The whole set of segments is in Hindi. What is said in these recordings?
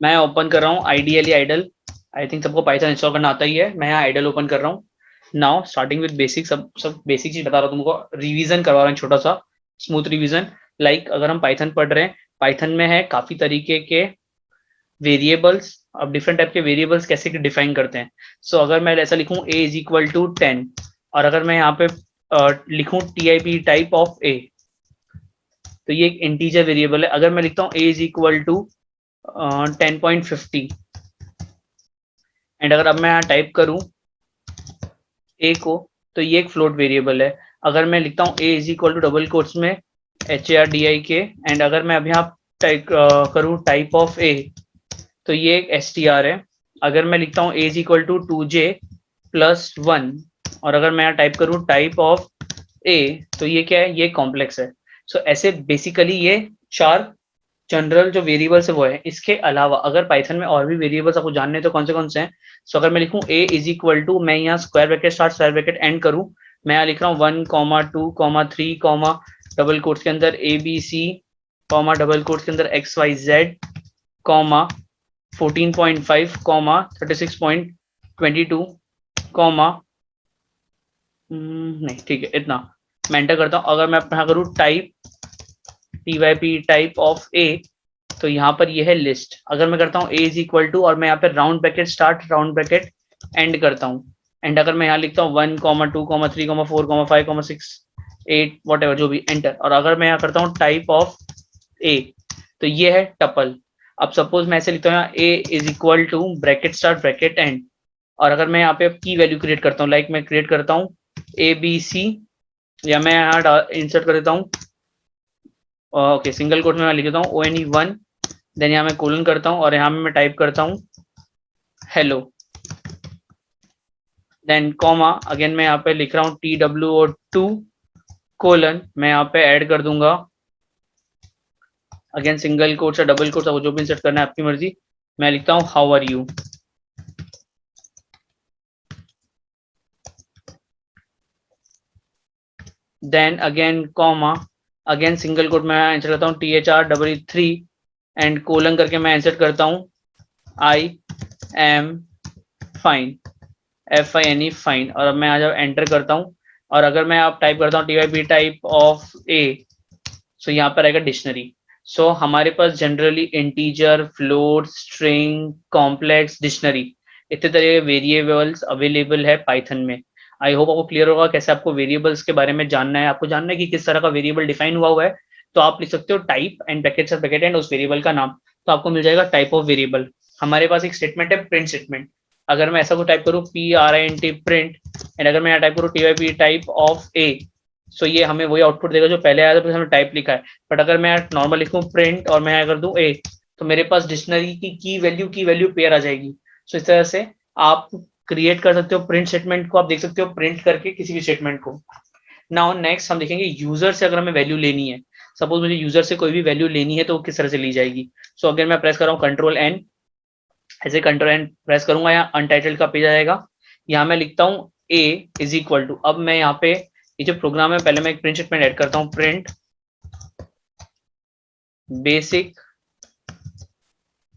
मैं ओपन कर रहा हूँ आइडियली आइडल। आई थिंक सबको पाइथन इंस्टॉल करना आता ही है। मैं यहाँ आइडल ओपन कर रहा हूँ। नाउ स्टार्टिंग विद बेसिक, सब बेसिक चीज बता रहा हूँ तुमको, रिवीजन करवा रहा हूँ छोटा सा, स्मूथ रिवीजन। लाइक अगर हम पाइथन पढ़ रहे हैं, पाइथन में है काफी तरीके के वेरिएबल्स। अब डिफरेंट टाइप के वेरिएबल्स कैसे डिफाइन करते हैं। सो अगर मैं ऐसा लिखूं ए इज इक्वल टू 10, और अगर मैं यहाँ पे लिखूं T I P type of a, तो ये एक इंटीजर वेरिएबल है। अगर मैं लिखता हूँ a is equal to 10.50, and अगर अब मैं यहाँ टाइप करूं ए को, तो ये एक फ्लोट वेरिएबल है। अगर मैं लिखता हूँ a is equal to double quotes में HARDIK, एंड अगर मैं अभी यहाँ टाइप करूँ टाइप ऑफ ए, तो ये एक STR है। अगर मैं लिखता हूँ a is equal to 2J+1, और अगर मैं यहाँ टाइप करूँ टाइप ऑफ ए, तो ये क्या है, ये कॉम्प्लेक्स है। सो ऐसे बेसिकली ये 4 जनरल जो वेरिएबल्स है वो है। इसके अलावा अगर पाइथन में और भी वेरिएबल्स आपको जानने तो कौन से हैं। सो अगर मैं लिखूं ए इज इक्वल टू, मैं यहाँ square bracket start square bracket and करूं, मैं यहाँ लिख रहा हूँ 1, 2, 3, डबल कोट्स के अंदर ABC, डबल कोट्स के अंदर XYZ, 14.5, 36.22, नहीं ठीक है इतना। मैं एंटर करता हूँ। अगर मैं यहाँ करूँ type TYP type of a, तो यहाँ पर ये है लिस्ट। अगर मैं करता हूँ ए इज इक्वल टू, और मैं यहाँ पे round bracket start round bracket and करता हूँ, एंड अगर मैं यहाँ लिखता हूँ 1, 2, 3, 4, 5, 6, 8 वॉट एवर जो भी, एंटर। और अगर मैं यहाँ करता हूँ टाइप ऑफ ए, तो ये है टपल। अब सपोज मैं ऐसे लिखता हूँ यहाँ a is equal to bracket start bracket end, और अगर मैं यहाँ पे की वैल्यू क्रिएट करता हूँ, लाइक मैं क्रिएट करता हूँ ABC, या मैं यहाँ इंसर्ट कर देता हूँ ओके सिंगल कोट में मैं लिख देता हूँ ONE1, देन यहाँ मैं कोलन करता हूँ और यहाँ में मैं टाइप करता हूँ हेलो, देन कॉमा, अगेन मैं यहाँ पे लिख रहा हूँ TWO2 कोलन, मैं यहाँ पे ऐड कर दूंगा अगेन सिंगल कोट्स या डबल कोट्स, जो भी इंसर्ट करना है आपकी मर्जी। मैं लिखता हूँ how are you, then again comma, again single quote में इंसर्ट करता हूँ THR3 एंड कोलन करके मैं इंसर्ट करता हूँ I am fine, FINE fine. और अब मैं आज एंटर करता हूँ, और अगर मैं आप टाइप करता हूँ TYP type of a, so यहाँ पर आएगा डिक्शनरी। सो हमारे पास generally integer, float, string, complex, dictionary, इतने तरह के वेरिएबल्स अवेलेबल है पाइथन में। आई होप आपको क्लियर होगा कैसे आपको वेरिएबल्स के बारे में जानना है। आपको जानना है कि किस तरह का वेरिएबल डिफाइन हुआ है, तो आप लिख सकते हो टाइप एंड ब्रैकेट से ब्रैकेट एंड उस वेरिएबल का नाम, तो आपको मिल जाएगा टाइप ऑफ वेरिएबल। हमारे पास एक स्टेटमेंट है प्रिंट स्टेटमेंट। अगर मैं ऐसा को टाइप करूँ PRINT प्रिंट, एंड अगर मैं यहाँ टाइप करूँ TYP टाइप ऑफ ए, सो ये हमें वही आउटपुट देगा जो पहले आया था, फिर हमने टाइप लिखा है। बट अगर मैं नॉर्मल लिखूँ प्रिंट और मैं कर दूं ए, तो मेरे पास डिक्शनरी की वैल्यू पेयर आ जाएगी। सो इस तरह से आप क्रिएट कर सकते हो प्रिंट स्टेटमेंट को, आप देख सकते हो प्रिंट करके किसी भी स्टेटमेंट को। नाउ नेक्स्ट हम देखेंगे यूजर से अगर हमें वैल्यू लेनी है। सपोज मुझे यूजर से कोई भी वैल्यू लेनी है तो वो किस तरह से ली जाएगी। सो अगर मैं प्रेस कर रहा हूँ Ctrl+N, ऐसे Ctrl+N प्रेस करूंगा, यहाँ अनटाइटल्ड का पेज आएगा। यहाँ मैं लिखता हूँ ए इज इक्वल टू, अब मैं यहाँ पे ये जो प्रोग्राम है, पहले मैं एक प्रिंट स्टेटमेंट ऐड करता हूँ, print basic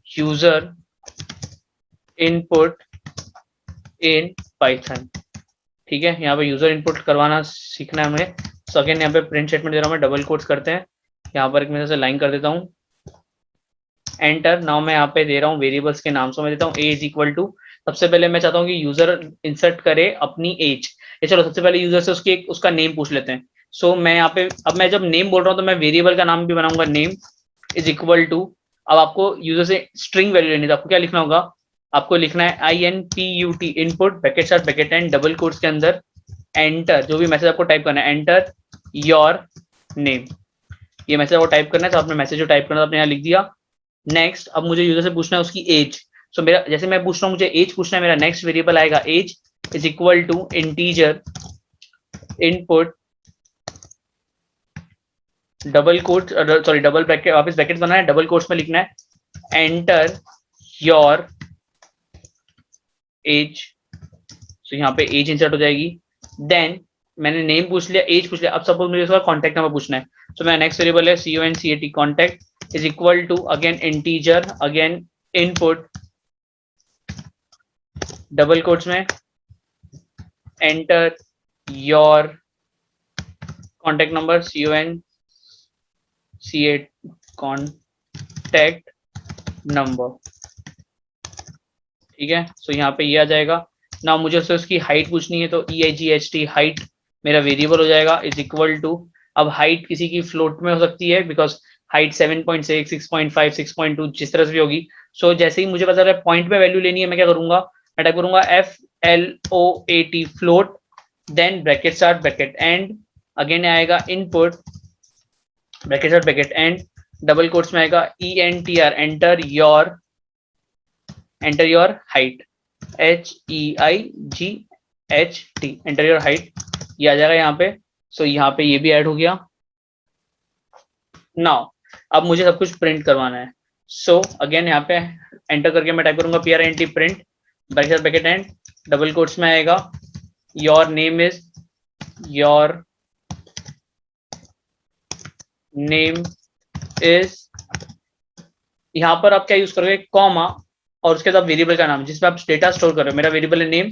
user input in Python. ठीक है, यहाँ पे यूजर इनपुट करवाना सीखना है हमें। सो अगेन यहाँ पे प्रिंट स्टेटमेंट दे रहा हूँ मैं, डबल कोट्स करते हैं, यहाँ पर एक मैं से लाइन कर देता हूँ, एंटर। नाउ मैं यहाँ पे दे रहा हूँ वेरिएबल्स के नाम। सो मैं देता हूँ ए इज इक्वल टू, सबसे पहले मैं चाहता हूँ कि यूजर इंसर्ट करे अपनी एज। ये चलो सबसे पहले यूजर से उसका नेम पूछ लेते हैं। सो मैं यहाँ पे, अब मैं जब नेम बोल रहा हूँ तो मैं वेरिएबल का नाम भी बनाऊंगा, नेम इज इक्वल टू। अब आपको यूजर से स्ट्रिंग वैल्यू लेनी है, तो आपको क्या लिखना होगा, आपको लिखना है INPUT input bracket start bracket end double quotes के अंदर एंटर, जो भी मैसेज आपको टाइप करना है, एंटर योर नेम। ये मैसेज आपको टाइप करना है, तो आपने मैसेज जो टाइप करना था आपने यहाँ लिख दिया। नेक्स्ट, अब मुझे यूजर से पूछना है उसकी एज। सो मेरा, जैसे मैं पूछ रहा हूँ मुझे एज पूछना है, मेरा नेक्स्ट वेरिएबल आएगा age is equal to integer input double quote, sorry double bracket, वापस ब्रैकेट बनाना है, डबल कोट्स में लिखना है एंटर योर एज। सो यहाँ पे एज इंसर्ट हो जाएगी। देन मैंने नेम पूछ लिया, एज पूछ लिया, अब सपोज मुझे उसका कॉन्टैक्ट नंबर पूछना है। सो मेरा नेक्स्ट वेरिएबल है CONCAT contact is equal to again integer, again input double quotes में enter your contact number CONCAT contact number, ठीक है। सो यहाँ पे ये आ जाएगा ना। मुझे उससे उसकी हाइट पूछनी है तो EIGHT हाइट मेरा वेरिएबल हो जाएगा इज इक्वल टू, अब हाइट किसी की फ्लोट में हो सकती है बिकॉज हाइट 7.6 6.5 6.2 जिस तरह से भी होगी। सो जैसे ही मुझे पता चल रहा है पॉइंट में वैल्यू लेनी है, मैं क्या करूंगा, मैं टाइप करूंगा FLOAT float, then bracket start bracket end, again आएगा input bracket start bracket end, double quotes में आएगा ENTR enter your height HEIGHT enter your height, ये आ जाएगा यहाँ पे। सो यहाँ पे ये भी ऐड हो गया। नाउ अब मुझे सब कुछ प्रिंट करवाना है। सो अगेन यहाँ पे एंटर करके मैं टाइप करूंगा PRINT print bracket bracket end, double quotes में आएगा योर नेम इज, यहाँ पर आप क्या यूज करोगे, कॉमा और उसके बाद वेरिएबल का नाम जिसमें आप डेटा स्टोर कर रहे हो, मेरा वेरिएबल है नेम,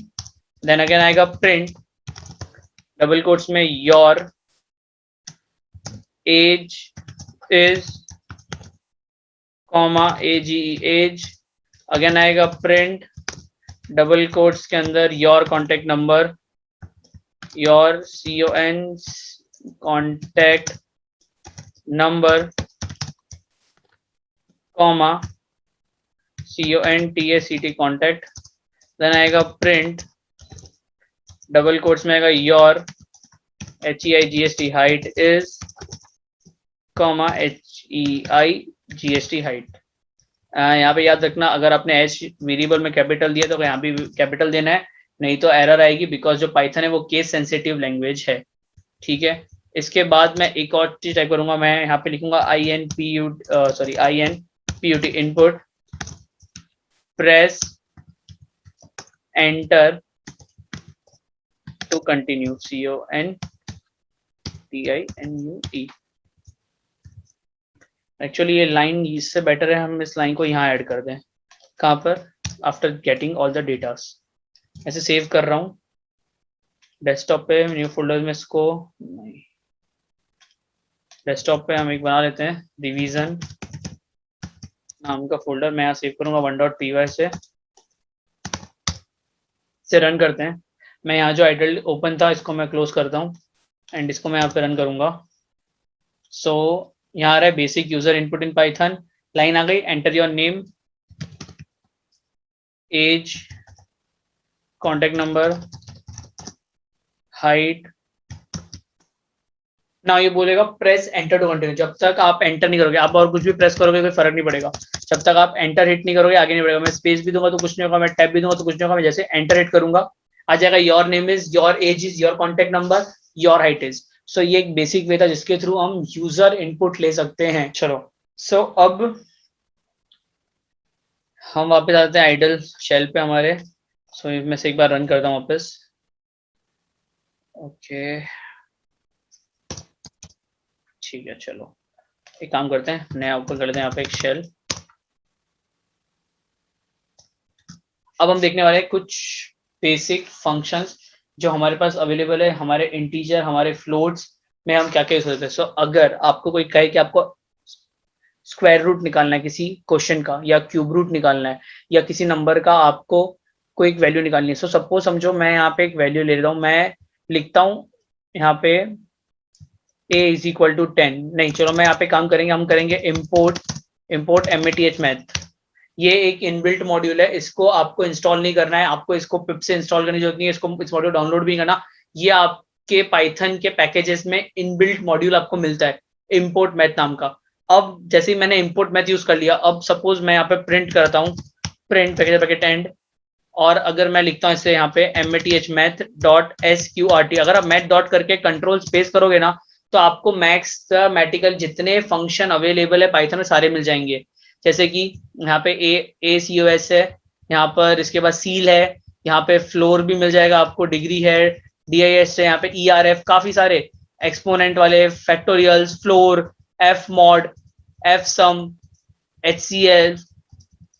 देन अगेन आएगा प्रिंट डबल कोट्स में your age is comma AGE age, again आएगा प्रिंट डबल कोट्स के अंदर your contact number your contact number comma CONTACT contact, then आएगा प्रिंट डबल कोट्स में आएगा your HEIGHT height is comma HEIGHT height. यहाँ पे याद रखना अगर आपने H वेरिएबल में कैपिटल दिया तो यहाँ भी कैपिटल देना है, नहीं तो एरर आएगी बिकॉज जो पाइथन है वो केस सेंसिटिव लैंग्वेज है, ठीक है। इसके बाद मैं एक और चीज टाइप करूंगा, मैं यहाँ पे लिखूंगा INPUT input press enter to continue CONTINUT। Actually ये लाइन इससे बेटर है हम इस लाइन को यहाँ ऐड कर दें, कहाँ पर, after getting all the datas. ऐसे सेव कर रहा हूँ डेस्कटॉप पे, न्यू फोल्डर में इसको नहीं, डेस्कटॉप पे हम एक बना लेते हैं रिवीजन नाम का फोल्डर, मैं यहाँ सेव करूंगा 1.py से रन करते हैं। मैं यहाँ जो आइडल ओपन था इसको मैं क्लोज करता हूँ एंड इसको मैं यहाँ पे रन करूंगा। सो यहाँ आ रहा है basic user input in Python, line आ गई, enter your name age contact number height. ना ये बोलेगा प्रेस एंटर टू कंटिन्यू, जब तक आप एंटर नहीं करोगे, आप और कुछ भी प्रेस करोगे कोई फर्क नहीं पड़ेगा, जब तक आप एंटर हिट नहीं करोगे आगे नहीं बढ़ेगा। मैं स्पेस भी दूंगा तो कुछ नहीं होगा, मैं टैब भी दूंगा तो कुछ नहीं होगा, मैं जैसे एंटर हिट करूंगा आ जाएगा your name is, your age is, your contact number, your height is. So ये एक बेसिक वे था जिसके थ्रू हम यूजर इनपुट ले सकते हैं। चलो सो अब हम वापस आते हैं आइडल शेल पे हमारे। सो मैं से एक बार रन करता हूँ वापस। ओके ठीक है, चलो एक काम करते हैं, नया ऊपर कर लेते हैं यहाँ पे एक शेल। अब हम देखने वाले हैं कुछ बेसिक फंक्शंस जो हमारे पास अवेलेबल है हमारे इंटीजर हमारे फ्लोट्स में, हम क्या क्या यूज करते हैं। सो अगर आपको कोई कहे कि आपको स्क्वायर रूट निकालना है किसी क्वेश्चन का, या क्यूब रूट निकालना है, या किसी नंबर का आपको कोई एक वैल्यू निकालनी है। सो सपोज समझो मैं यहाँ पे एक वैल्यू ले रहा हूँ, मैं लिखता हूँ यहाँ पे a इज इक्वल टू 10, नहीं चलो मैं यहाँ पे काम करेंगे, हम करेंगे इम्पोर्ट METH मैथ। ये एक इनबिल्ट मॉड्यूल है, इसको आपको इंस्टॉल नहीं करना है, आपको इसको पिप से इंस्टॉल करने की जरूरत नहीं है, इसको इस मॉड्यूल डाउनलोड भी करना, ये आपके पाइथन के पैकेजेस में इनबिल्ट मॉड्यूल आपको मिलता है इम्पोर्ट मैथ नाम का। अब जैसे ही मैंने इम्पोर्ट मैथ यूज कर लिया, अब सपोज मैं यहाँ पे प्रिंट करता हूँ, प्रिंट पैकेज एंड, और अगर मैं लिखता हूँ इससे यहाँ पे METH मैथ डॉट SQRT, अगर आप मैथ डॉट करके कंट्रोल स्पेस करोगे ना तो आपको मैथमेटिकल जितने फंक्शन अवेलेबल है पाइथन में सारे मिल जाएंगे। जैसे कि यहाँ पे ACOS है, यहाँ पर इसके बाद सील है, यहाँ पे फ्लोर भी मिल जाएगा आपको, डिग्री है, DIS है, यहाँ पे ERF, काफी सारे एक्सपोनेंट वाले, factorials, floor, F mod, F sum, HCL,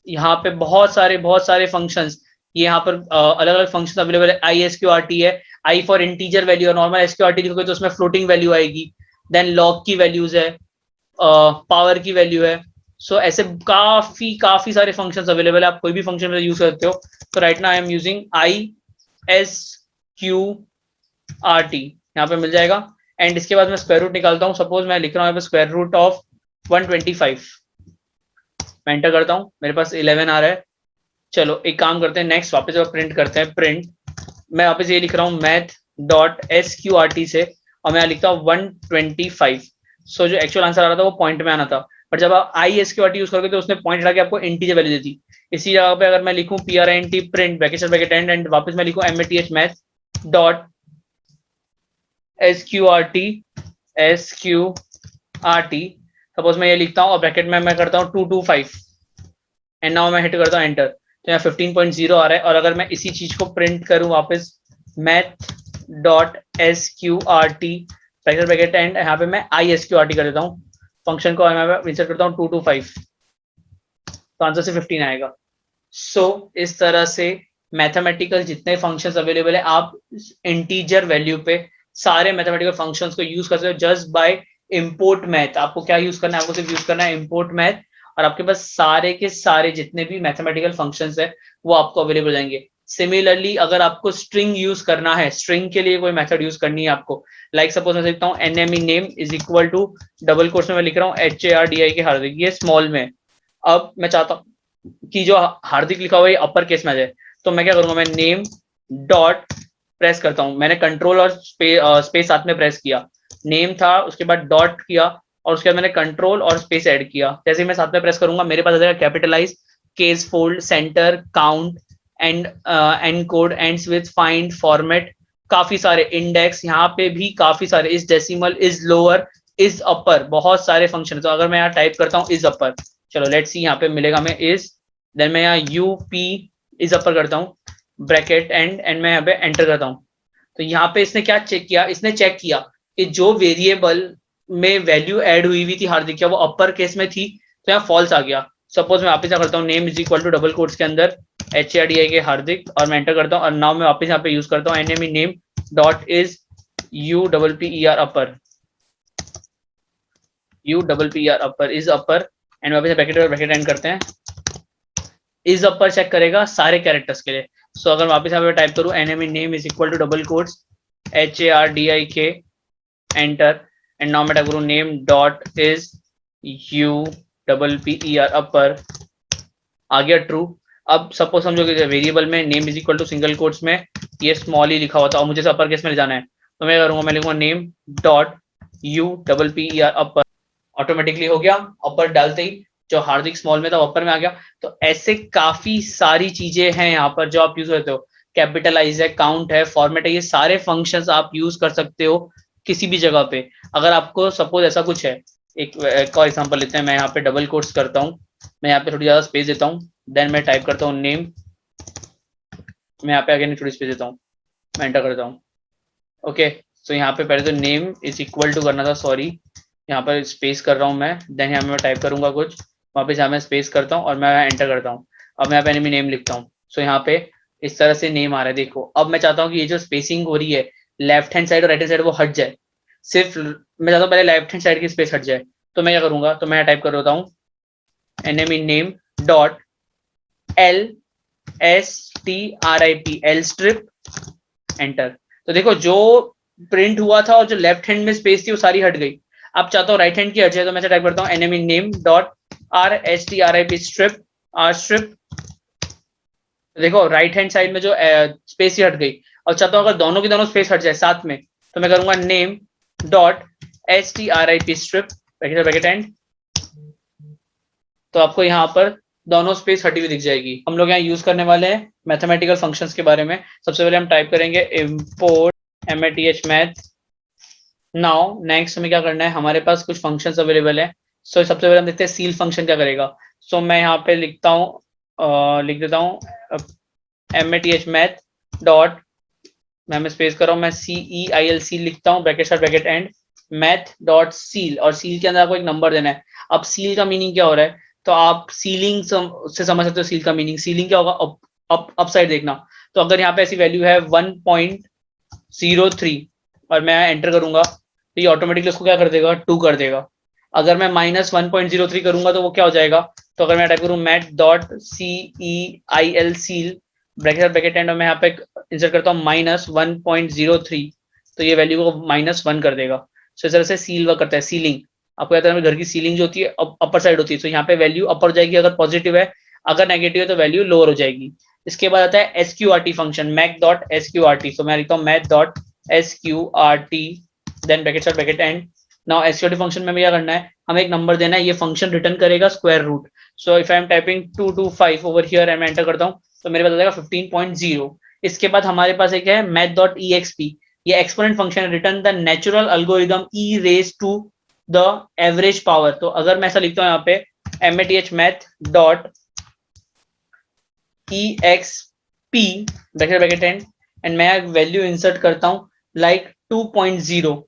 यहाँ पे बहुत सारे फंक्शंस, ये यहाँ पर अलग अलग फंक्शन अवेलेबल है। I S Q R T है, आई फॉर इंटीजर वैल्यू, और normal S Q R T लिखोगे तो उसमें फ्लोटिंग वैल्यू आएगी। देन लॉग की वैल्यूज है, पावर की वैल्यू है। सो ऐसे काफी सारे फंक्शंस अवेलेबल है, आप कोई भी फंक्शन में यूज करते हो। तो right now I am using I S Q R T, यहाँ पे मिल जाएगा। एंड इसके बाद मैं स्क्वायर रूट निकालता हूँ। सपोज मैं लिख रहा हूँ यहाँ पे स्क्वायर रूट ऑफ 125, मैं एंटर करता हूँ, मेरे पास 11 आ रहा है। चलो एक काम करते हैं, नेक्स्ट वापस प्रिंट करते हैं। प्रिंट, मैं वापस ये लिख रहा हूँ math dot S Q R T से, और मैं लिखता हूँ 125। सो जो एक्चुअल आंसर आ रहा था वो पॉइंट में आना था, बट जब आप I S Q R T use करोगे तो उसने पॉइंट हटा के आपको इंटीजर वैल्यू देती। इसी जगह पे अगर मैं लिखूँ P R N T print bracket and and वापस मैं लिखूँ M A T H math dot S Q R T suppose मैं ये लिखता हूँ और ब्रैकेट में मैं करता हूँ 225 एंड नाउ मैं हिट करता हूँ एंटर, तो यहाँ 15.0 आ रहा है। और अगर मैं इसी चीज को प्रिंट करूँ वापस math dot S Q R T bracket and, यहाँ पे मैं I S Q R T कर देता हूँ फंक्शन को, मैं इंसर्ट करता हूँ 225, तो आंसर से 15 आएगा। सो इस तरह से मैथमेटिकल जितने फंक्शंस अवेलेबल है, आप इंटीजर वैल्यू पे सारे मैथमेटिकल फंक्शंस को यूज कर सकते हो जस्ट बाय इंपोर्ट मैथ। आपको क्या यूज करना है, आपको सिर्फ यूज करना है इंपोर्ट मैथ, और आपके पास सारे के सारे जितने भी मैथमेटिकल फंक्शंस है वो आपको अवेलेबल हो जाएंगे। सिमिलरली अगर आपको स्ट्रिंग यूज करना है, स्ट्रिंग के लिए कोई मेथड यूज करनी है आपको, लाइक सपोज मैं लिखता हूँ N M E name is equal to double quotes में मैं लिख रहा हूँ H A R D I K Hardik, ये स्मॉल में। अब मैं चाहता हूँ कि जो हार्दिक लिखा हुआ है अपर केस में आ जाए, तो मैं क्या करूंगा, मैं नेम डॉट प्रेस करता हूं, मैंने कंट्रोल और स्पेस साथ में प्रेस किया, नेम था उसके बाद डॉट किया और उसके बाद मैंने कंट्रोल और स्पेस ऐड किया। जैसे मैं साथ में प्रेस करूंगा मेरे पास आ जाएगा capitalize, case fold, center, count and and code, ends with, find, format, काफी सारे इंडेक्स, यहाँ पे भी काफी सारे, is decimal, is lower, is upper, बहुत सारे फंक्शन। तो अगर मैं यहाँ टाइप करता हूँ इज अपर, चलो लेट्स सी यहाँ पे मिलेगा मैं इज, देन मैं यहाँ यू पी इज अपर करता हूँ ब्रैकेट एंड मैं यहाँ पे एंटर करता हूँ। तो यहाँ पे इसने क्या चेक किया, इसने चेक किया कि जो वेरिएबल में वैल्यू ऐड हुई हुई थी हार्दिक, क्या वो अपर केस में थी, तो यहाँ फॉल्स आ गया। सपोज मैं वापस क्या करता हूँ, name is equal to double quotes के अंदर H A R D I K Hardik, और मैं एंटर करता हूँ, और नाउ मैं वापस यहाँ पे यूज करता हूँ N M E name dot is U double P E R upper, you double P R upper is upper, and वापस ब्रैकेट एंड करते हैं। इज अपर चेक करेगा सारे कैरेक्टर्स के लिए। सो अगर वापस यहाँ पे टाइप करूँ NME name is equal to double quotes H A R D I K enter, and now मैं टाइप करूँ name dot is U double P E R upper, आ गया ट्रू। अब सपोज समझो कि वेरिएबल में name is equal to single quotes में ये स्मॉल ही लिखा हुआ था और मुझे अपर केस में ले जाना है, तो मैं करूंगा, मैं लिखूंगा name dot U double P E R upper, automatically हो गया अपर डालते ही, जो हार्दिक स्मॉल में था अपर में आ गया। तो ऐसे काफी सारी चीजें हैं यहाँ पर जो आप यूज करते हो, कैपिटलाइज है, काउंट है, फॉर्मेट है, ये सारे फंक्शंस आप यूज कर सकते हो किसी भी जगह पे। अगर आपको सपोज ऐसा कुछ है, एक और एग्जांपल लेते हैं, मैं यहाँ पे डबल कोट्स करता हूँ, मैं यहाँ पे थोड़ी ज्यादा स्पेस देता हूँ, देन मैं टाइप करता हूँ नेम, मैं यहाँ पे अगेन थोड़ी स्पेस देता हूँ, मैं एंटर करता हूँ। ओके, सो यहाँ पे पहले तो नेम इज इक्वल टू करना था, सॉरी, यहाँ पर स्पेस कर रहा हूँ मैं, देन यहाँ मैं टाइप करूंगा कुछ, वापस यहाँ मैं स्पेस करता हूँ और मैं एंटर करता हूँ। अब मैं यहाँ पे एनिमी नेम लिखता हूँ, सो यहाँ पे इस तरह से नेम आ रहा है। देखो अब मैं चाहता हूँ कि ये जो स्पेसिंग हो रही है लेफ्ट हैंड साइड और राइट हैंड साइड वो हट जाए, सिर्फ मैं चाहता हूँ पहले लेफ्ट हैंड साइड की स्पेस हट जाए। तो मैं क्या करूंगा, तो मैं टाइप कर रहा हूँ enemy name dot L S T R I P, L strip, enter. तो देखो जो प्रिंट हुआ था और जो लेफ्ट हैंड में स्पेस थी वो सारी हट गई। अब चाहता हूँ राइट हैंड की हट जाए, तो मैं टाइप करता हूँ enemy name dot R H T R I P strip, R strip. देखो राइट हैंड साइड में जो स्पेस ही हट गई। और चाहता हूँ अगर दोनों की दोनों स्पेस हट जाए साथ में, तो मैं करूंगा name dot H T R I P strip bracket and, तो आपको यहाँ पर दोनों स्पेस हटी हुई दिख जाएगी। हम लोग यहाँ यूज करने वाले हैं मैथमेटिकल फंक्शंस के बारे में। सबसे पहले हम टाइप करेंगे इम्पोर्ट मैथ। नाउ नेक्स्ट हमें क्या करना है, हमारे पास कुछ फंक्शंस अवेलेबल है। सो सबसे पहले हम देखते हैं सील फंक्शन क्या करेगा। सो मैं यहाँ पे लिखता हूँ, लिख देता हूँ मैथ डॉट, मैं स्पेस कर रहा हूँ, मैं CEILC लिखता हूँ bracket and math dot seal, और सील के अंदर आपको एक नंबर देना है। अब सील का मीनिंग क्या हो रहा है, तो आप सीलिंग से समझ सकते हो सील का मीनिंग। सीलिंग क्या होगा, अप साइड देखना। तो अगर यहाँ पे ऐसी वैल्यू है 1.03 और मैं एंटर करूंगा तो ये ऑटोमेटिकली उसको क्या कर देगा, 2 कर देगा। अगर मैं -1.03 करूंगा तो वो क्या हो जाएगा, तो अगर मैं टाइप करूँ math dot CEIL seal bracket and में यहाँ पे इंसर्ट करता हूँ -1.03, तो ये वैल्यू को -1 कर देगा। सो इस तरह से सील वर्क करता है। सीलिंग आपको याद है घर की सीलिंग जो होती है अपर साइड होती है, तो यहाँ पे वैल्यू अपर जाएगी अगर पॉजिटिव है, अगर नेगेटिव है तो वैल्यू लोअर हो जाएगी। इसके बाद आता है SQRT function, math dot SQRT। तो मैं लिखता हूँ math dot SQRT then bracket and. Now SQRT function में क्या करना है, हमें एक नंबर देना है, ये फंक्शन रिटर्न करेगा square root. So if I am typing 225 over here and मैं एंटर करता हूँ तो मेरे पास आ जाएगा 15.0। इसके बाद हमारे पास एक है मैथ डॉट EXP, ये एक्सपोनेंट फंक्शन है, return the natural algorithm e raise to the average power. तो अगर मैं ऐसा लिखता हूँ यहाँ पे MATH math dot EXP bracket and मैं वैल्यू इंसर्ट करता हूँ लाइक 2.0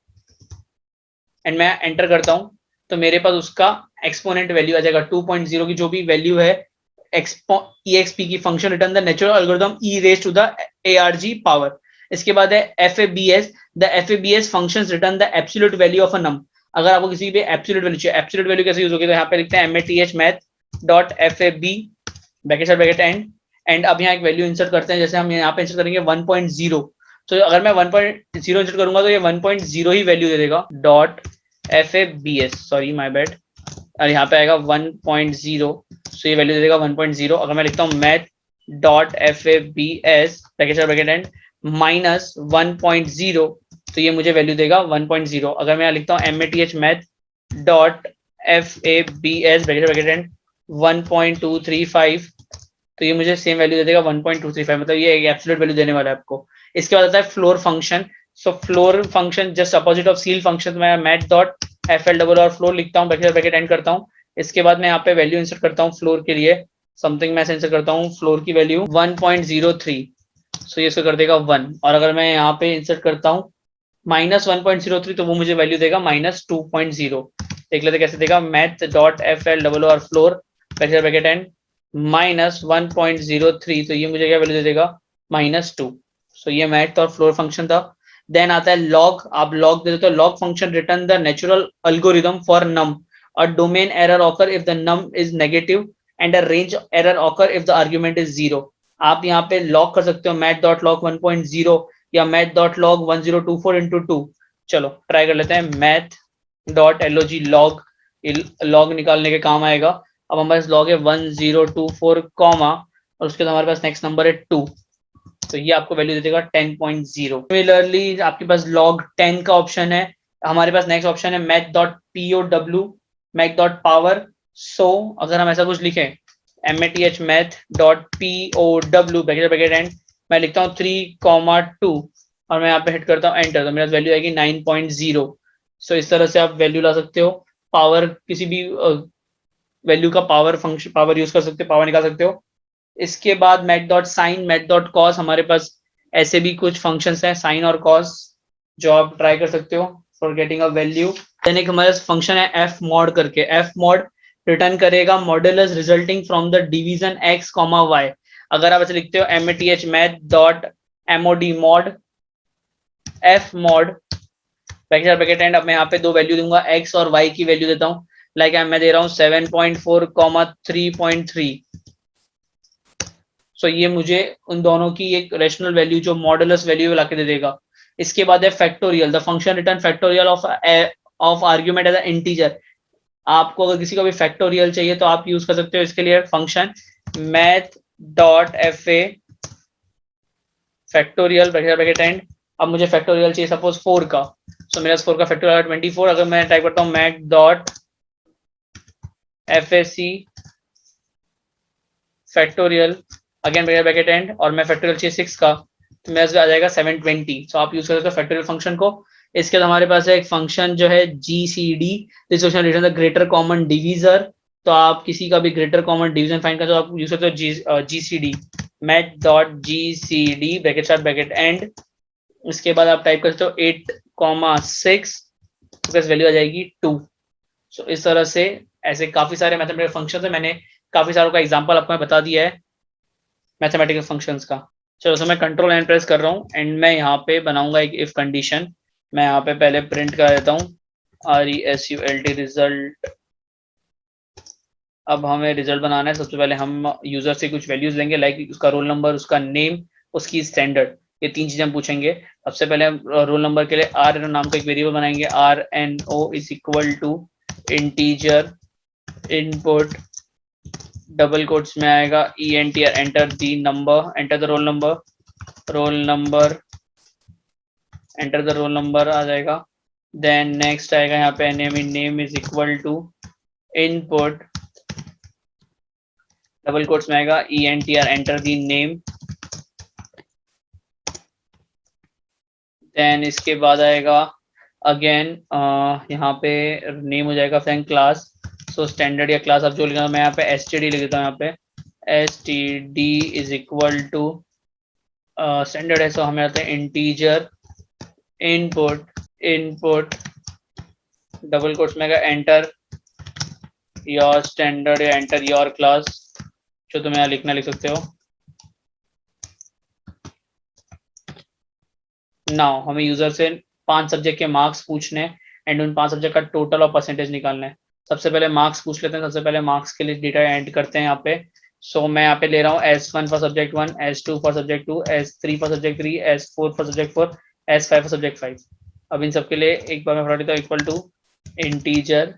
एंड मैं एंटर करता हूँ तो मेरे पास उसका एक्सपोनेंट वैल्यू आ जाएगा 2.0 की जो भी वैल्यू है EXP की function return the natural algorithm e raise to the ARG power. इसके बाद है FABS, the FABS functions return the absolute value of a num. अगर आपको किसी भी एब्सोल्यूट वैल्यू चाहिए, एब्सोल्यूट वैल्यू कैसे यूज होगी, तो यहाँ पे लिखते हैं MATH math dot FAB bracket and अब यहाँ एक वैल्यू इंसर्ट करते हैं, जैसे हम यहाँ पे इंसर्ट करेंगे 1.0। तो अगर मैं 1.0 इंसर्ट करूंगा तो ये 1.0 ही वैल्यू दे देगा dot FABS, sorry my bad, और यहाँ पे आएगा 1.0, सो ये वैल्यू दे देगा 1.0। अगर मैं लिखता हूँ math dot FABS bracket and -1.0 तो ये मुझे वैल्यू देगा 1.0। अगर मैं यहाँ लिखता हूँ MATH math dot FABS bracket and 1.235 तो ये मुझे सेम वैल्यू दे देगा 1.235, मतलब ये एब्सोल्यूट वैल्यू देने वाला है आपको। इसके बाद आता है floor function. So floor function just opposite of seal function, मैं मैथ डॉट FL और फ्लोर लिखता हूँ ब्रैकेट एंड करता हूँ। इसके बाद मैं यहाँ पे वैल्यू इंसर्ट करता हूँ फ्लोर के लिए, समथिंग मैं इंसर्ट करता हूँ फ्लोर की वैल्यू 1.03, सो ये इसको कर देगा 1। और अगर मैं यहाँ पे इंसर्ट करता हूँ -1.03 तो वो मुझे वैल्यू देगा -2.0। देख लेते कैसे देगा, मैथ डॉट FL और फ्लोर ब्रैकेट एंड -1.03 तो ये मुझे क्या वैल्यू दे देगा -2। सो ये मैथ और फ्लोर फंक्शन था। देन आता है लॉग, आप लॉग दे देते हो, log function return the natural algorithm for num, a domain error occur if the num is negative and a range error occur if the argument is 0। आप यहाँ पे लॉग कर सकते हो मैथ डॉट लॉग 1.0 या मैथ डॉट लॉग 1024 इंटू 2। चलो ट्राई कर लेते हैं, math dot LOG log, log निकालने के काम आएगा। अब हमारे पास लॉग है 1024 कॉमा और उसके बाद हमारे पास नेक्स्ट नंबर है 2, तो ये आपको वैल्यू दे देगा 10.0। सिमिलरली आपके पास log 10 का ऑप्शन है। हमारे पास नेक्स्ट ऑप्शन है math dot POW math dot power. So अगर हम ऐसा कुछ लिखें MATH math dot POW bracket and मैं लिखता हूँ 3,2 और मैं यहाँ पे हिट करता हूँ एंटर, तो मेरे वैल्यू आएगी 9.0। सो इस तरह से आप वैल्यू ला सकते हो, पावर किसी भी वैल्यू का पावर फंक्शन पावर यूज कर सकते हो, पावर निकाल सकते हो। इसके बाद math dot sine math dot cos, हमारे पास ऐसे भी कुछ फंक्शंस हैं साइन और कॉस जो आप ट्राई कर सकते हो for getting a value. Then एक हमारे पास फंक्शन है एफ मॉड करके, एफ मॉड रिटर्न करेगा modulus resulting from the division x, y। अगर आप ऐसे लिखते हो MATH math dot MOD mod F mod bracket and, अब मैं यहाँ पे दो वैल्यू दूंगा x और y की वैल्यू देता हूँ, लाइक मैं दे रहा हूँ 7.4 3.3। सो ये मुझे उन दोनों की एक रेशनल वैल्यू जो मॉडुलस वैल्यू ला के दे देगा। इसके बाद है factorial, the function return factorial of argument as a integer. आपको अगर किसी का भी फैक्टोरियल चाहिए तो आप यूज कर सकते हो इसके लिए function math dot FA factorial bracket and. अब मुझे फैक्टोरियल चाहिए सपोज 4 का, सो मेरा 4 का फैक्टोरियल 24। अगर मैं टाइप करता हूँ math dot FAC factorial again bracket end और मैं फैक्टोरियल चाहिए 6 का, तो मेरे आ जाएगा 720। सो आप यूज कर सकते हो फैक्टोरियल फंक्शन को। इसके बाद हमारे पास है एक फंक्शन जो है GCD, this function return the greater common divisor. तो आप किसी का भी ग्रेटर कॉमन डिवीजन फाइंड करते हो आप यूज करते हो GCD math dot GCD bracket and. इसके बाद आप टाइप करते हो 8,6 तो वैल्यू आ जाएगी 2। सो इस तरह से ऐसे काफी सारे मैथमेटिकल फंक्शन है, मैंने काफी सारों का एग्जांपल आपको मैं बता दिया है मैथमेटिकल फंक्शंस का। चलो तो मैं कंट्रोल एंड प्रेस कर रहा हूँ एंड मैं यहाँ पे बनाऊंगा एक इफ कंडीशन। मैं यहाँ पे पहले प्रिंट कर देता हूँ RESULT रिजल्ट। अब हमें रिजल्ट बनाना है। सबसे पहले हम यूजर से कुछ वैल्यूज लेंगे, लाइक उसका रोल नंबर, उसका नेम, उसकी स्टैंडर्ड, ये 3 चीजें हम पूछेंगे। सबसे पहले हम रोल नंबर के लिए RNO नाम का एक वेरिएबल बनाएंगे। RNO is equal to integer input, double quotes में आएगा ENTR, enter the number, enter the roll number, roll number, enter the roll number आ जाएगा। देन नेक्स्ट आएगा यहाँ पे name is equal to input, double quotes में आएगा ENTR, enter the name. Then इसके बाद आएगा अगेन यहाँ पे नेम हो जाएगा फ्रेंड क्लास, सो स्टैंडर्ड या क्लास आप जो लिखा, मैं यहाँ पे STD लिख देता हूँ। यहाँ पे STD is equal to standard है, सो हमें आते हैं इंटीजर इनपुट डबल कोट्स में एंटर योर स्टैंडर्ड या एंटर योर क्लास, जो तुम्हें यहाँ लिखना लिख सकते हो। नाउ हमें यूजर से 5 सब्जेक्ट के मार्क्स पूछने एंड उन 5 सब्जेक्ट का टोटल और परसेंटेज निकालना है। सबसे पहले मार्क्स पूछ लेते हैं। सबसे पहले मार्क्स के लिए डेटा एंटर करते हैं यहाँ पे। सो मैं यहाँ पे ले रहा हूँ S1 for subject 1, S2 for subject 2, S3 for subject 3, S4 for subject 4, S5 for subject 5। अब इन सबके लिए एक बार मैं पढ़ा देता हूँ, equal to integer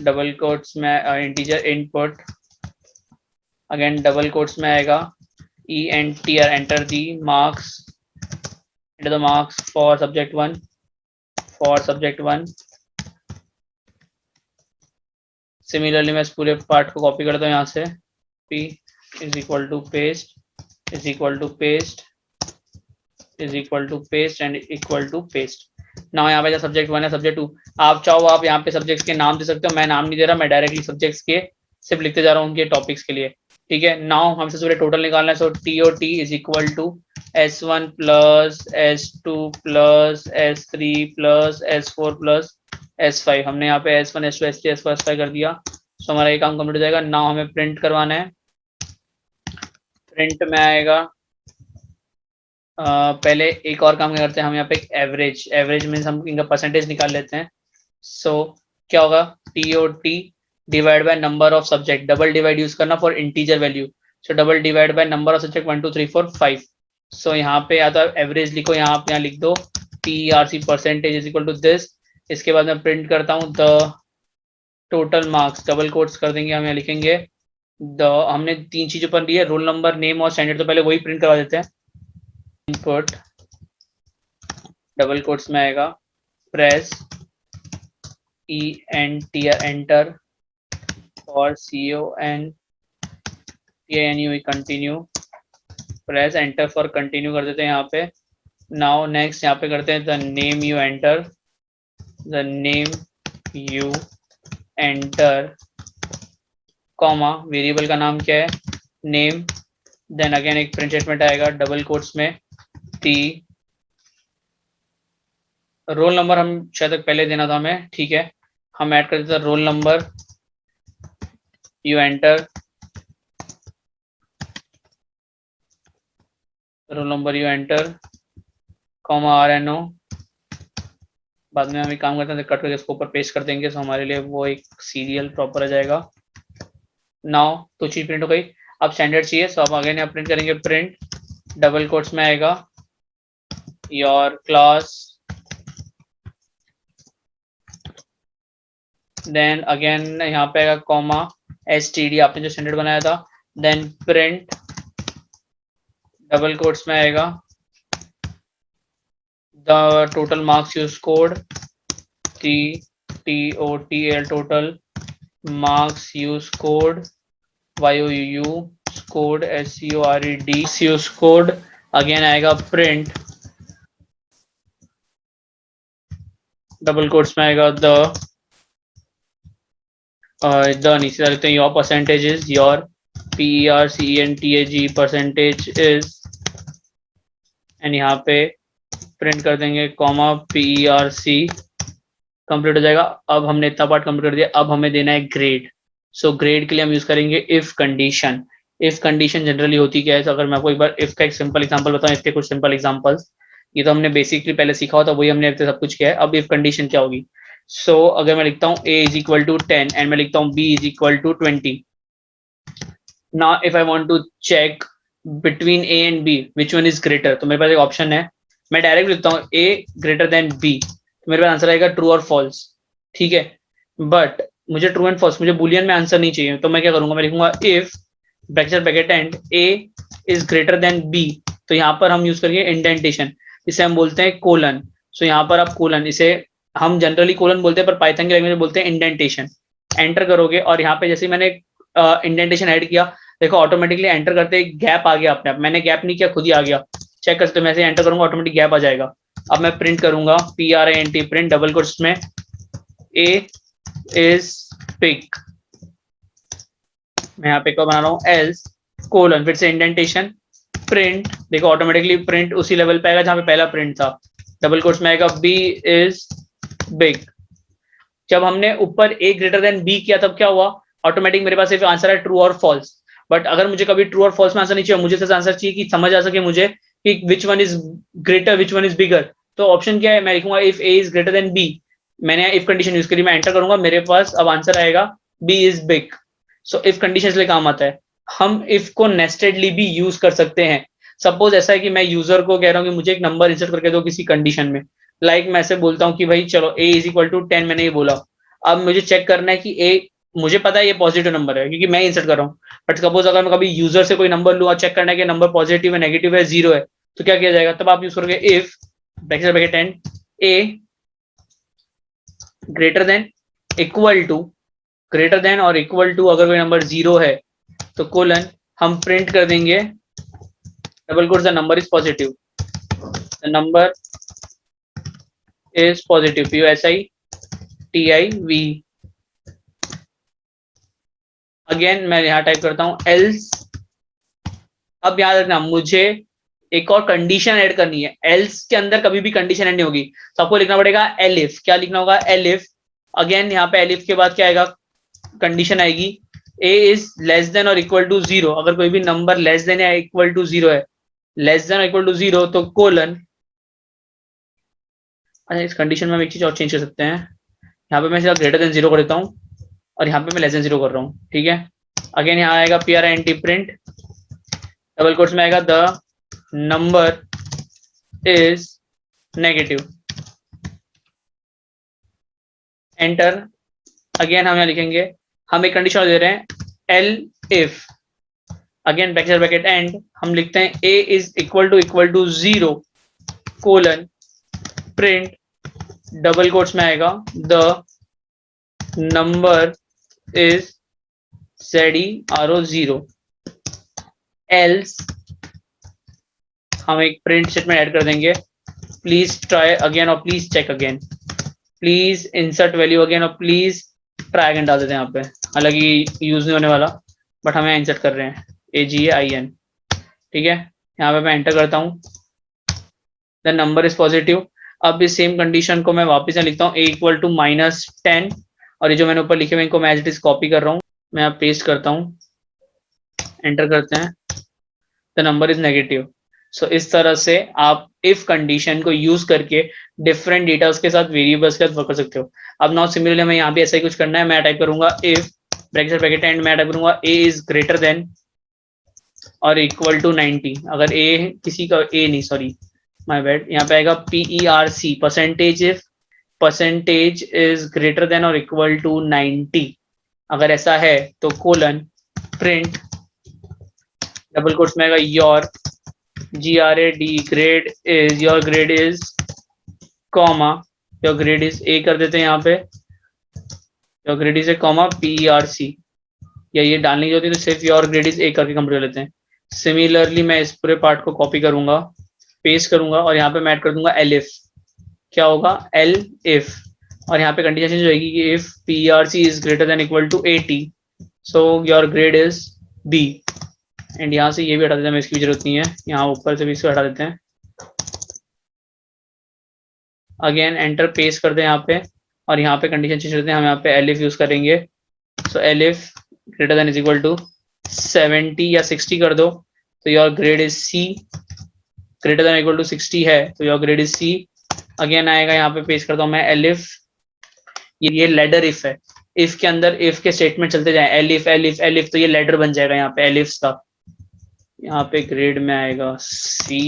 double quotes में integer input, again double quotes में आएगा ENTR, enter the marks, enter the marks for subject 1, for subject 1। Similarly मैं इस पूरे पार्ट को कॉपी करता हूँ यहाँ से, P is equal to paste is equal to paste is equal to paste and equal to paste. ना यहाँ पे जो सब्जेक्ट 1 है, सब्जेक्ट 2, आप चाहो आप यहाँ पे सब्जेक्ट्स के नाम दे सकते हो। मैं नाम नहीं दे रहा, मैं डायरेक्टली सब्जेक्ट्स के सिर्फ लिखते जा रहा हूँ उनके टॉपिक्स के लिए, ठीक है। नाउ हमसे पूरे टोटल निकालना है। So TOT is equal to S1 plus S2 plus S3 plus S4 plus S5। हमने यहाँ पे S1 S2 S3 S4 S5 कर दिया। सो हमारा ये काम कंप्लीट हो जाएगा। नाउ हमें प्रिंट करवाना है। प्रिंट में आएगा पहले एक और काम करते हैं हम यहाँ पे, एवरेज मीन्स हम इनका परसेंटेज निकाल लेते हैं। सो क्या होगा, TOT divide by number of subject, double divide use करना for integer value. So double divide by number of subject 1 2 3 4 5। So यहाँ पे या तो एवरेज लिखो, यहाँ लिख दो PERC percentage is equal to this. इसके बाद मैं प्रिंट करता हूँ the total marks, double quotes कर देंगे हम, यहाँ लिखेंगे द, हमने 3 चीजों पर दी है, रोल नंबर, नेम और स्टैंडर्ड, तो पहले वही प्रिंट करवा देते हैं। इनपुट डबल कोट्स में आएगा प्रेस ENTR, एंटर और CONTINU continue, press enter for continue कर देते हैं यहाँ पे। नाउ नेक्स्ट यहाँ पे करते हैं the name you enter, the name you enter comma, variable का नाम क्या है, नेम। देन अगेन एक प्रिंट स्टेटमेंट आएगा डबल कोट्स में टी, रोल नंबर हम शायद तक पहले देना था हमें, ठीक है, हम ऐड कर देते हैं roll number, you enter roll number, you enter comma RNO। बाद में हम एक काम करते हैं, कट करके इसको ऊपर पेस्ट कर देंगे, तो हमारे लिए वो एक सीरियल प्रॉपर आ जाएगा। नाउ तो चीज प्रिंट हो गई। अब स्टैंडर्ड चाहिए, सो आप अगेन यहाँ प्रिंट करेंगे, प्रिंट डबल कोट्स में आएगा योर क्लास, देन अगेन यहाँ पे आएगा कॉमा STD, आपने जो स्टैंडर्ड बनाया था। देन प्रिंट डबल कोट्स में आएगा the total marks you scored, TOTL total marks you scored, YOU scored, SCORED you scored. Again आएगा प्रिंट डबल कोट्स में आएगा द नीचे डालते हैं your percentage is, your PERCENTAG percentage is, and यहाँ पे प्रिंट कर देंगे कॉमा PERC कंप्लीट हो जाएगा। अब हमने इतना पार्ट कंप्लीट कर दिया, अब हमें देना है ग्रेड। सो ग्रेड के लिए हम यूज करेंगे if condition. If condition generally होती क्या है, तो अगर मैं आपको एक बार इफ का एक सिंपल एग्जांपल बताऊं, इसके कुछ सिंपल एग्जांपल्स, ये तो हमने बेसिकली पहले सीखा होता, वही हमने सब कुछ किया है। अब इफ कंडीशन क्या होगी, सो अगर मैं लिखता हूँ a is equal to 10 and मैं लिखता हूँ b is equal to 20, now if I want to check between a and b which one is greater, तो मेरे पास एक ऑप्शन है, मैं डायरेक्ट लिखता हूँ a ग्रेटर देन b, तो मेरे पास आंसर आएगा ट्रू और फॉल्स, ठीक है। बट मुझे ट्रू एंड फॉल्स, मुझे बुलियन में आंसर नहीं चाहिए, तो मैं क्या करूंगा, मैं लिखूंगा if bracket bracket and a is greater then b, तो यहाँ पर हम यूज करेंगे इंडेंटेशन, इसे हम बोलते हैं कोलन। सो यहाँ पर आप कोलन, इसे हम जनरली कोलन बोलते हैं, पर पाइथन की लैंग्वेज में बोलते हैं इंडेंटेशन। एंटर करोगे और यहाँ पे जैसे मैंने इंडेंटेशन ऐड किया, देखो ऑटोमेटिकली एंटर करते गैप आ गया अपने आप, मैंने गैप नहीं किया, खुद ही आ गया। चेक कर सकते हो, मैं एंटर करूंगा ऑटोमेटिक गैप आ जाएगा। अब मैं प्रिंट करूंगा print प्रिंट डबल कोट्स में a इज पिक, मैं यहाँ पे क्या बना रहा हूँ एल्स कोलन, फिर से इंडेंटेशन प्रिंट, देखो ऑटोमेटिकली प्रिंट उसी लेवल पे आएगा जहां पे पहला प्रिंट था, डबल कोट्स में आएगा b इज बिग। जब हमने ऊपर a ग्रेटर देन b किया तब क्या हुआ, ऑटोमेटिक मेरे पास सिर्फ आंसर है ट्रू और फॉल्स। बट अगर मुझे कभी ट्रू और फॉल्स में आंसर नहीं चाहिए, मुझे सिर्फ आंसर चाहिए कि समझ आ सके मुझे कि विच one is greater which one is bigger, तो ऑप्शन क्या है, मैं लिखूंगा if a is greater then b, मैंने इफ कंडीशन यूज करी, मैं एंटर करूंगा, मेरे पास अब आंसर आएगा b is big. So if condition इसलिए काम आता है। हम इफ को नेस्टेडली भी यूज कर सकते हैं। सपोज ऐसा है कि मैं यूजर को कह रहा हूँ कि मुझे एक नंबर इंसर्ट करके दो किसी कंडीशन में, लाइक मैं ऐसे बोलता हूँ कि भाई चलो a इज इक्वल टू 10, मैंने ये बोला, अब मुझे चेक करना है कि a, मुझे पता है ये पॉजिटिव नंबर है क्योंकि मैं इंसर्ट कर रहा हूँ, बट सपोज अगर मैं कभी यूजर से कोई नंबर लूँ और चेक करना है कि नंबर पॉजिटिव है, नेगेटिव है, जीरो है, तो क्या किया जाएगा, तब आप यूज करोगे if bracket bracket and a greater than equal to, greater than और इक्वल टू अगर कोई नंबर जीरो है तो कोलन हम प्रिंट कर देंगे double quotes the number is positive, the number is positive, POSITIV। Again मैं यहाँ टाइप करता हूँ एल्स। अब याद रखना मुझे एक और कंडीशन ऐड करनी है, एल्स के अंदर कभी भी कंडीशन ऐड नहीं होगी, तो आपको लिखना पड़ेगा एलिफ। क्या लिखना होगा, एलिफ। अगेन यहाँ पे एलिफ के बाद क्या आएगा, कंडीशन आएगी a इज लेस देन और इक्वल टू जीरो, अगर कोई भी नंबर लेस देन या इक्वल टू जीरो है, लेस देन और इक्वल टू जीरो, तो कोलन। अच्छा इस कंडीशन में हम एक चीज और चेंज कर सकते हैं, यहाँ पे मैं सीधा ग्रेटर देन जीरो कर देता हूँ और यहाँ पे मैं लेस देन जीरो कर रहा हूँ, ठीक है। अगेन यहाँ आएगा print प्रिंट डबल कोट्स में आएगा the number is negative, enter. Again हम यहाँ लिखेंगे, हम एक कंडीशन दे रहे हैं elif, again bracket bracket and, हम लिखते हैं a is equal to zero colon print double quotes में आएगा the number is ZERO0, else हम एक प्रिंट स्टेटमेंट ऐड कर देंगे, प्लीज ट्राई अगेन और please check again, please insert value again और प्लीज ट्राई अगेन डाल देते हैं यहाँ पे, हालांकि यूज नहीं होने वाला बट हम इंसर्ट कर रहे हैं AGAIN, ठीक है। यहाँ पे मैं एंटर करता हूँ, द नंबर इज पॉजिटिव। अब इस सेम कंडीशन को मैं वापस लिखता हूँ a इक्वल टू -10, और ये जो मैंने ऊपर लिखे हुए इनको मैं एज इट इज कॉपी कर रहा हूँ, मैं यहाँ पेस्ट करता हूँ, एंटर करते हैं, द नंबर इज नेगेटिव। सो इस तरह से आप इफ कंडीशन को यूज करके डिफरेंट डेटा उसके साथ वेरिएबल्स के साथ वर्क कर सकते हो। अब नाउ सिमिलरली मैं यहाँ भी ऐसा ही कुछ करना है, मैं टाइप करूंगा इफ ब्रैकेट ब्रैकेट एंड, मैं टाइप करूंगा a इज ग्रेटर देन और इक्वल टू 90, अगर a किसी का a नहीं सॉरी माय बैड, यहाँ पे आएगा PERC percentage if percentage is greater than और इक्वल टू 90, अगर ऐसा है तो कोलन प्रिंट डबल कोट्स में आएगा your GRAD grade is, your grade is comma, your grade is a कर देते हैं यहाँ पे, your grade is a comma PERC, या ये डालने की होती है तो सिर्फ योर ग्रेड इज a करके कंप्लीट कर लेते हैं। सिमिलरली मैं इस पूरे पार्ट को कॉपी करूंगा, पेस्ट करूंगा और यहाँ पे मैं ऐड कर दूंगा एलिफ, क्या होगा एल इफ, और यहाँ पे कंडीशन चेंज होगी कि if PERC is greater than equal to 80 so your grade is B, and यहाँ से ये भी हटा देते हैं, इसकी जरूरत नहीं है, यहाँ ऊपर से भी इसको हटा देते हैं। अगेन एंटर पेस्ट कर दें यहाँ पे, और यहाँ पे कंडीशन चेंज करते हैं, हम यहाँ पे एलिफ यूज करेंगे। So elif greater than is equal to 70 या 60 कर दो, तो your grade is C. Greater than equal to 60 है तो your grade is C. Again आएगा, यहाँ पे पेश करता हूँ मैं एलिफ, ये लेडर इफ है, इफ के अंदर इफ के स्टेटमेंट चलते जाए, एलिफ एलिफ एलिफ, तो ये लेडर बन जाएगा यहाँ पे एलिफ का। यहाँ पे ग्रेड में आएगा सी,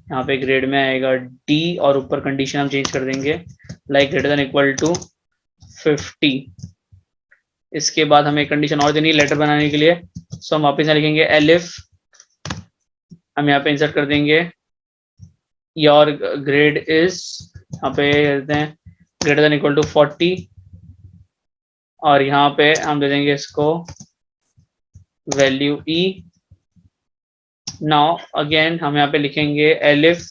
यहाँ पे ग्रेड में आएगा डी, और ऊपर कंडीशन हम चेंज कर देंगे like greater than equal to 50। इसके बाद हमें कंडीशन और देनी है लेटर बनाने के लिए। सो हम वापस यहाँ लिखेंगे एलिफ, हम यहाँ पे इंसर्ट कर देंगे योर ग्रेड इज, यहाँ पे करते हैं ग्रेटर देन इक्वल टू 40, और यहाँ पे हम दे देंगे इसको वैल्यू ई। नाउ अगेन हम यहाँ पे लिखेंगे एलिफ,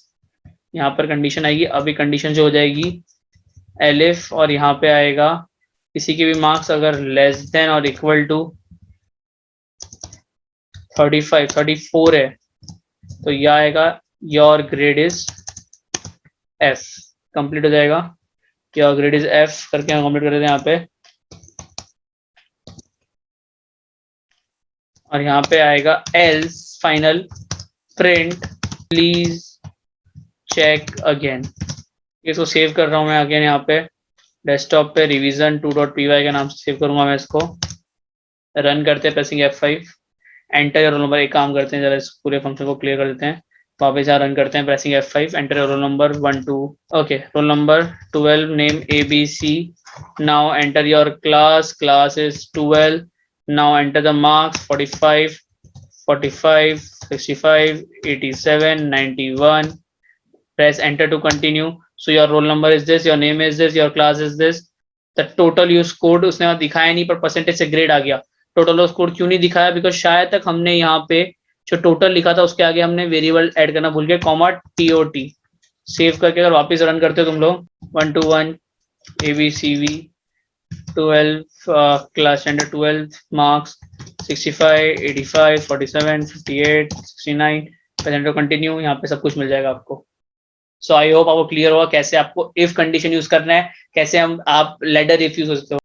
यहाँ पर कंडीशन आएगी, अभी कंडीशन जो हो जाएगी एलिफ, और यहाँ पे आएगा किसी के भी मार्क्स अगर लेस देन और इक्वल टू 35 34 है तो यह आएगा your grade is F. Complete हो जाएगा, योर ग्रेड इज एफ करके हम कंप्लीट कर देते हैं यहाँ पे, और यहाँ पे आएगा else final print please check again. इसको सेव कर रहा हूँ मैं अगेन, यहाँ पे डेस्कटॉप पे रिवीजन 2.py के नाम से सेव करूंगा मैं इसको। रन करते हैं pressing F5, enter roll number. एक काम करते हैं, जरा इस पूरे फंक्शन को क्लियर कर देते हैं, वापस यहाँ रन करते हैं pressing F5, enter roll number 1 2, okay roll number 12, name ABC। Now enter your class, class is 12। Now enter the marks 45 45 65 87 91। press enter to continue. So your roll number is this, your name is this, your class is this, the total you scored उसने वहाँ दिखाया नहीं, पर परसेंटेज से ग्रेड आ गया। टोटल स्कोर क्यों नहीं दिखाया, बिकॉज शायद तक हमने यहाँ पे जो टोटल लिखा था उसके आगे हमने वेरिएबल ऐड करना भूल गए, कॉमा TOT। सेव करके अगर वापस रन करते हो तुम लोग 1 to 1 ABCV 12 class standard 12 marks 65 85 47 58 69, present continue, यहाँ पे सब कुछ मिल जाएगा आपको। सो आई होप आपको क्लियर होगा कैसे आपको इफ कंडीशन यूज करना है, कैसे हम आप लेडर इफ यूज हो सकते हो।